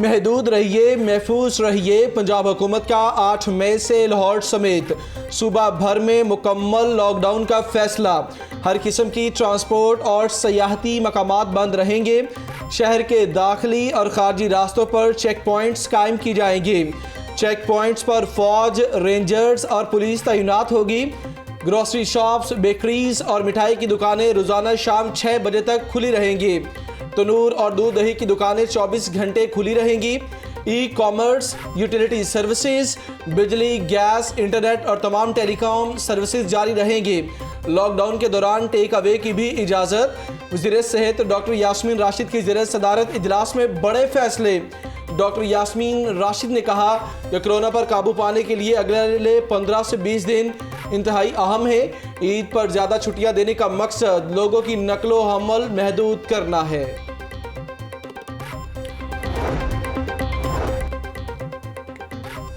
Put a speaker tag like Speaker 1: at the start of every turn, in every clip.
Speaker 1: महदूद रहिए, महफूज रहिए। पंजाब हुकूमत का 8 मई से लाहौर समेत सूबा भर में मुकम्मल लॉकडाउन का फैसला। हर किस्म की ट्रांसपोर्ट और सयाहती मकामात बंद रहेंगे। शहर के दाखिली और खारजी रास्तों पर चेक पॉइंट्स कायम की जाएंगी। चेक पॉइंट्स पर फौज, रेंजर्स और पुलिस तैनात होगी। ग्रोसरी शॉप्स, बेकरीज और मिठाई की दुकानें रोज़ाना शाम 6 बजे तक खुली रहेंगी। तनूर और दूध दही की दुकानें 24 घंटे खुली रहेंगी। ई कॉमर्स, यूटिलिटी सर्विसेज, बिजली, गैस, इंटरनेट और तमाम टेलीकॉम सर्विसेज जारी रहेंगी। लॉकडाउन के दौरान टेक अवे की भी इजाज़त। वज़ीर सेहत डॉक्टर यास्मीन राशिद की ज़ेर सदारत इजलास में बड़े फैसले। डॉक्टर यास्मीन राशिद ने कहा कि कोरोना पर काबू पाने के लिए अगले 15 से 20 दिन इंतहाई अहम है। ईद पर ज़्यादा छुट्टियां देने का मकसद लोगों की नकलो हमल महदूद करना है।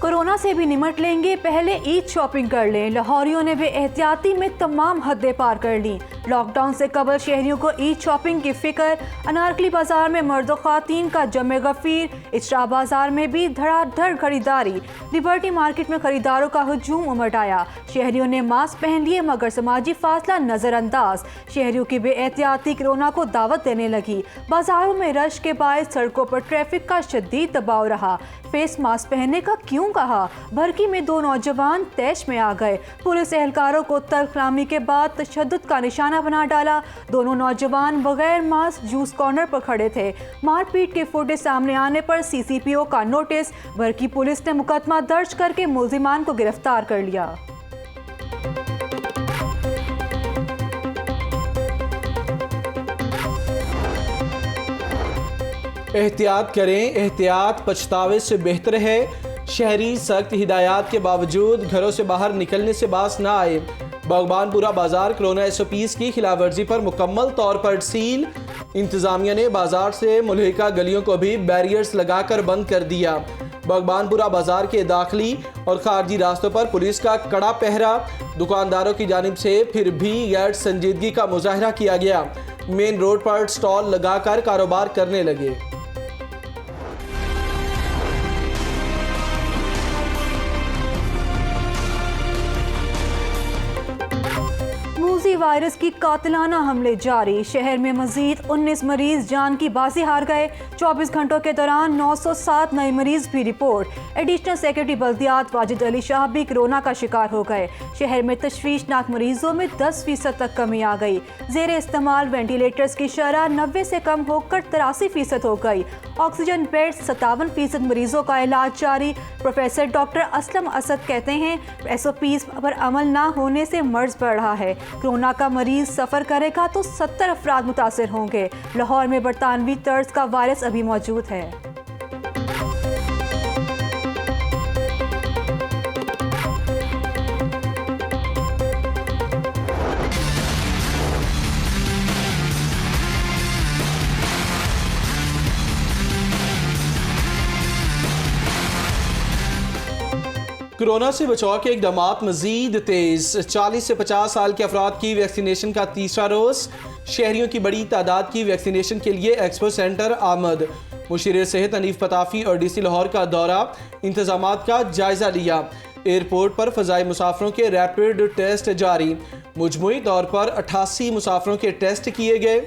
Speaker 2: कोरोना से भी निमट लेंगे, पहले ईद शॉपिंग कर लें। लाहौरियों ने भी एहतियाती में तमाम हदें पार कर ली। लॉकडाउन से कबल शहरियों को ईद शॉपिंग की फिक्र। अनारकली बाजार में मर्द ख़वातीन का जमे गफीर। इचरा बाजार में भी धड़ाधड़ खरीदारी। लिबर्टी मार्केट में खरीदारों का हुजूम उमड़ आया। शहरियों ने मास्क पहन लिए मगर समाजी फासला नज़रअंदाज। शहरियों की बेएहतियाती कोरोना को दावत देने लगी। बाजारों में रश के बायस सड़कों पर ट्रैफिक का शदीद दबाव रहा। फेस मास्क पहनने का क्यों कहा? भरकी में 2 नौजवान तैश में आ गए। पुलिस एहलकारों को तलखलामी के बाद तशद्दुद का निशाना बना डाला। दोनों नौजवान बगैर मास्क जूस कॉर्नर पर खड़े थे। मारपीट के फुटेज सामने आने पर CCPO का नोटिस। भरकी पुलिस ने मुकदमा दर्ज करके मुल्जिमान को गिरफ्तार कर लिया।
Speaker 1: एहतियात करें, एहतियात पछतावे से बेहतर है। शहरी सख्त हिदायत के बावजूद घरों से बाहर निकलने से बाज ना आए। बागबानपुरा बाजार कोरोना SOPs की खिलाफवर्जी पर मुकम्मल तौर पर सील। इंतजामिया ने बाजार से मुल्हिका गलियों को भी बैरियर्स लगाकर बंद कर दिया। बागबानपुरा बाजार के दाखिली और खारजी रास्तों पर पुलिस का कड़ा पहरा। दुकानदारों की जानिब से फिर भी गैर संजीदगी का मुजाहरा किया गया। मेन रोड पर स्टॉल लगाकर कारोबार करने लगे।
Speaker 2: मूजी वायरस की कातिलाना हमले जारी। शहर में मजीद 19 मरीज जान की बाजी हार गए। 24 घंटों के दौरान 907 नए मरीज भी रिपोर्ट। एडिशनल सेक्रेटरी बल्दियात वाजिद अली शाह भी कोरोना का शिकार हो गए। शहर में तशवीशनाक मरीजों में 10% तक कमी आ गई। जेर इस्तेमाल वेंटिलेटर्स की शरह 90 से कम होकर 83% हो गई। ऑक्सीजन बेड 57% मरीजों का इलाज जारी। प्रोफेसर डॉक्टर असलम असद कहते हैं SOPs पर अमल ना होने से मर्ज बढ़ रहा है। कोरोना का मरीज सफ़र करेगा तो 70 अफराद मुतासिर होंगे। लाहौर में बरतानवी तर्ज का वायरस अभी मौजूद है।
Speaker 1: कोरोना से बचाव के इक़दामात मजीद तेज। 40 से 50 साल के अफराद की वैक्सीनेशन का तीसरा रोज़। शहरियों की बड़ी तादाद की वैक्सीनेशन के लिए एक्सपो सेंटर आमद। मुशीर सेहत हनीफ पताफी और DC लाहौर का दौरा, इंतजामात का जायजा लिया। एयरपोर्ट पर फ़ज़ाई मुसाफिरों के रैपिड टेस्ट जारी। मुजमुई तौर पर 88 मुसाफिरों के टेस्ट किए गए।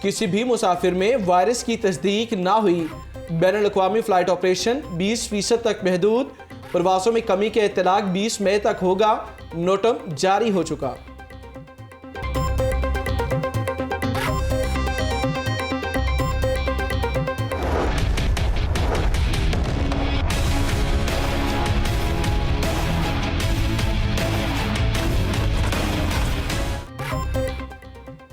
Speaker 1: किसी भी मुसाफिर में वायरस की तस्दीक ना हुई। बैनुल-अक़वामी फ़्लाइट ऑपरेशन 20% तक महदूद। प्रवासों में कमी के इत्तलाक 20 मई तक होगा। नोटम जारी हो चुका।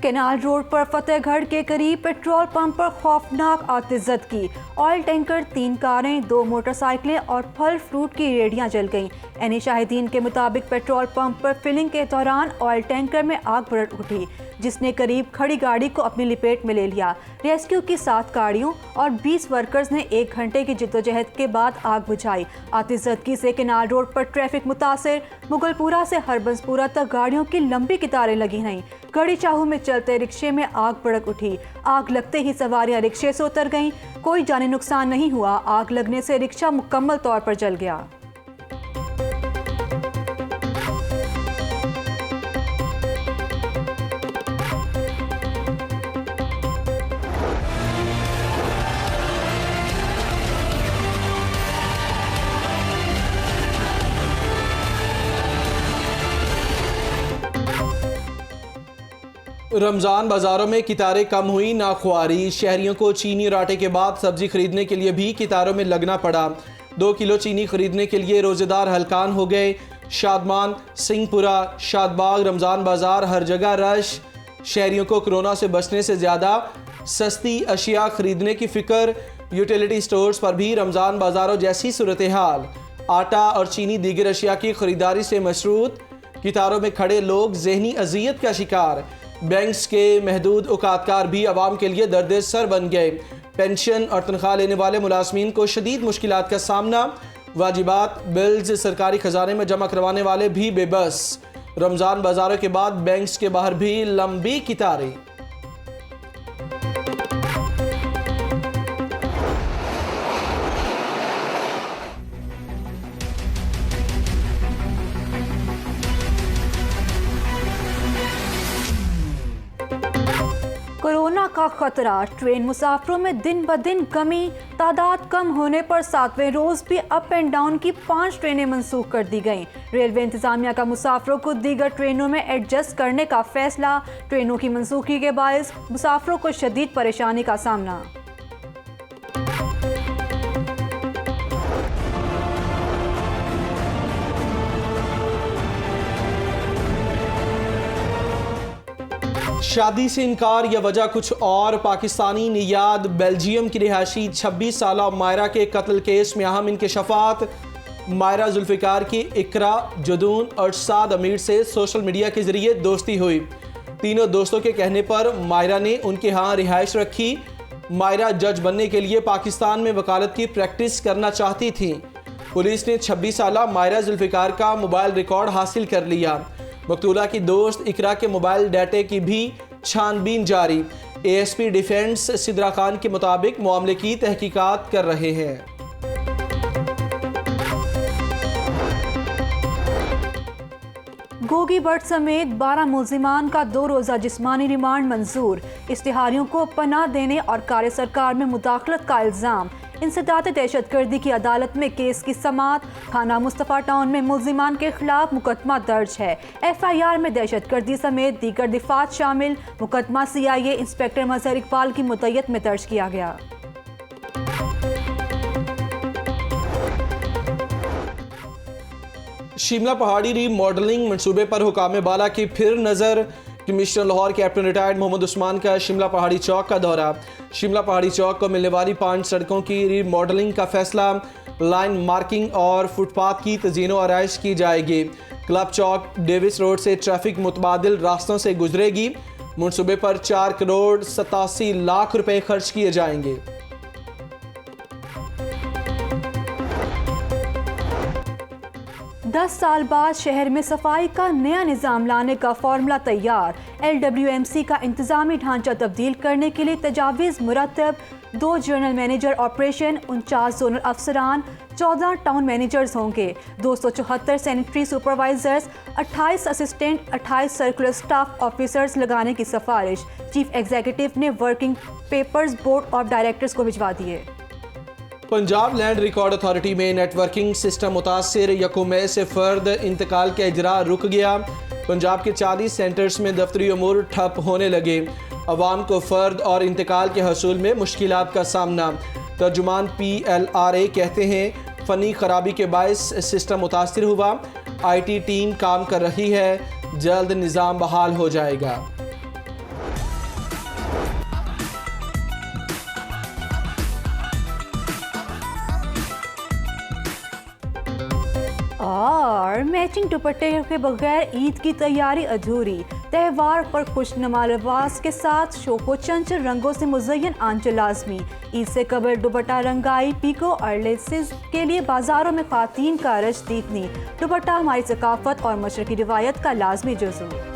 Speaker 2: केनाल रोड पर फतेहगढ़ के करीब पेट्रोल पंप पर खौफनाक आतिशत की। ऑयल टैंकर, 3 कारें, 2 मोटरसाइकिलें और फल फ्रूट की रेहड़ियां जल गईं। एनी शाहिदीन के मुताबिक पेट्रोल पंप पर फिलिंग के दौरान ऑयल टैंकर में आग भड़क उठी, जिसने करीब खड़ी गाड़ी को अपनी लपेट में ले लिया। रेस्क्यू की 7 गाड़ियों और 20 वर्कर्स ने 1 घंटे की जिद्दोजहद के बाद आग बुझाई। आतिशज़दगी से केनाल रोड पर ट्रैफिक मुतासिर। मुगलपुरा से हरबंसपुरा तक गाड़ियों की लंबी कतारें लगी रहीं। गढ़ी चाहू में चलते रिक्शे में आग भड़क उठी। आग लगते ही सवारियां रिक्शे से उतर गईं। कोई जानी नुकसान नहीं हुआ। आग लगने से रिक्शा मुकम्मल तौर पर जल गया।
Speaker 1: रमज़ान बाज़ारों में कितारें कम हुई, ना खुआरी। शहरियों को चीनी और आटे के बाद सब्जी खरीदने के लिए भी कितारों में लगना पड़ा। 2 किलो चीनी खरीदने के लिए रोज़ेदार हलकान हो गए। शादमान, सिंहपुरा, शादबाग, रमज़ान बाज़ार, हर जगह रश। शहरियों को कोरोना से बचने से ज़्यादा सस्ती अशिया खरीदने की फ़िक्र। यूटिलिटी स्टोर्स पर भी रमज़ान बाज़ारों जैसी सूरत हाल। आटा और चीनी दीगर अशिया की खरीदारी से मशरूत। कितारों में खड़े लोग ज़हनी अजियत का शिकार। बैंक्स के महदूद औकातकार भी आवाम के लिए दर्द सर बन गए। पेंशन और तनख्वाह लेने वाले मुलाजमीन को शदीद मुश्किलात का सामना। वाजिबात, बिल्स सरकारी खजाने में जमा करवाने वाले भी बेबस। रमज़ान बाज़ारों के बाद बैंक्स के बाहर भी लंबी कितारें।
Speaker 2: कोरोना का खतरा, ट्रेन मुसाफिरों में दिन ब दिन कमी। तादाद कम होने पर 7वें रोज भी अप एंड डाउन की 5 ट्रेनें मंसूख कर दी गईं। रेलवे इंतजामिया का मुसाफिरों को दीगर ट्रेनों में एडजस्ट करने का फैसला। ट्रेनों की मंसूखी के बायस मुसाफिरों को शदीद परेशानी का सामना।
Speaker 1: शादी से इनकार या वजह कुछ और। पाकिस्तानी नियाद बेल्जियम की रिहायशी 26 साला मायरा के कत्ल केस में अहम इंकशाफात। मायरा जुल्फिकार की इकरा, जदून और साद अमीर से सोशल मीडिया के जरिए दोस्ती हुई। तीनों दोस्तों के कहने पर मायरा ने उनके यहाँ रिहाइश रखी। मायरा जज बनने के लिए पाकिस्तान में वकालत की प्रैक्टिस करना चाहती थी। पुलिस ने 26 साला मायरा जुल्फिकार का मोबाइल रिकॉर्ड हासिल कर लिया। मकतूला की दोस्त इकरा के मोबाइल डाटे की भी छानबीन जारी। एएसपी डिफेंस सिद्रा खान के मुताबिक मामले की तहकीकात कर रहे हैं।
Speaker 2: गोगी भट्ट समेत 12 मुल्जिमान का 2 रोज़ा जिस्मानी रिमांड मंजूर। इश्तिहारियों को पनाह देने और कार्य सरकार में मुदाखलत का इल्ज़ाम। इंसदाद दहशतगर्दी की अदालत में केस की समाअत। थाना मुस्तफ़ा टाउन में मुल्जिमान के खिलाफ मुकदमा दर्ज है। FIR में दहशतगर्दी समेत दीगर दिफात शामिल। मुकदमा CIA इंस्पेक्टर मजहर इकबाल की मुद्दत में दर्ज किया गया।
Speaker 1: शिमला पहाड़ी रीमॉडलिंग मंसूबे पर हुकाम बाला की फिर नज़र। Commissioner Lahore captain retired Mohammad Usman का शिमला पहाड़ी चौक का दौरा। शिमला पहाड़ी चौक को मिलने वाली 5 सड़कों की रीमॉडलिंग का फैसला। लाइन मार्किंग और फुटपाथ की तज़ीनो आराइश की जाएगी। क्लब चौक डेविस रोड से ट्रैफिक मुतबादिल रास्तों से गुजरेगी। मंसूबे पर 4 करोड़ 87 लाख रुपए खर्च किए जाएंगे।
Speaker 2: दस साल बाद शहर में सफाई का नया निज़ाम लाने का फॉर्मूला तैयार। LWMC का इंतजामी ढांचा तब्दील करने के लिए तजावीज़ मुरतब। 2 जनरल मैनेजर ऑपरेशन, 49 जोनल अफसरान, 14 टाउन मैनेजर्स होंगे। 274 sanitary supervisors, 28 assistant, 28 circular staff officers लगाने की सिफारिश। चीफ एग्जीक्यूटिव ने working papers board of directors को भिजवा दिए।
Speaker 1: पंजाब लैंड रिकॉर्ड अथॉरिटी में नेटवर्किंग सिस्टम मुतासर। यकम मई से फ़र्द इंतकाल का इजरा रुक गया। पंजाब के 40 सेंटर्स में दफ्तरी उमूर ठप होने लगे। अवाम को फ़र्द और इंतकाल के हसूल में मुश्किलात का सामना। तर्जुमान PLRA कहते हैं फ़नी खराबी के बायस सिस्टम मुतासर हुआ। IT टीम काम कर रही है, जल्द निज़ाम बहाल हो जाएगा।
Speaker 2: और मैचिंग दुपट्टे के बगैर ईद की तैयारी अधूरी। त्यौहार पर खुशनुमा लिबास के साथ शो को चंचल रंगों से मुज़य्यन आंचल लाजमी। ईद से कबल दुपट्टा रंगाई, पीको और लेसेस के लिए बाजारों में ख़वातीन का रश दीदनी। दुपट्टा हमारी सकाफत और मशरक़ी रिवायत का लाजमी जुज़ू।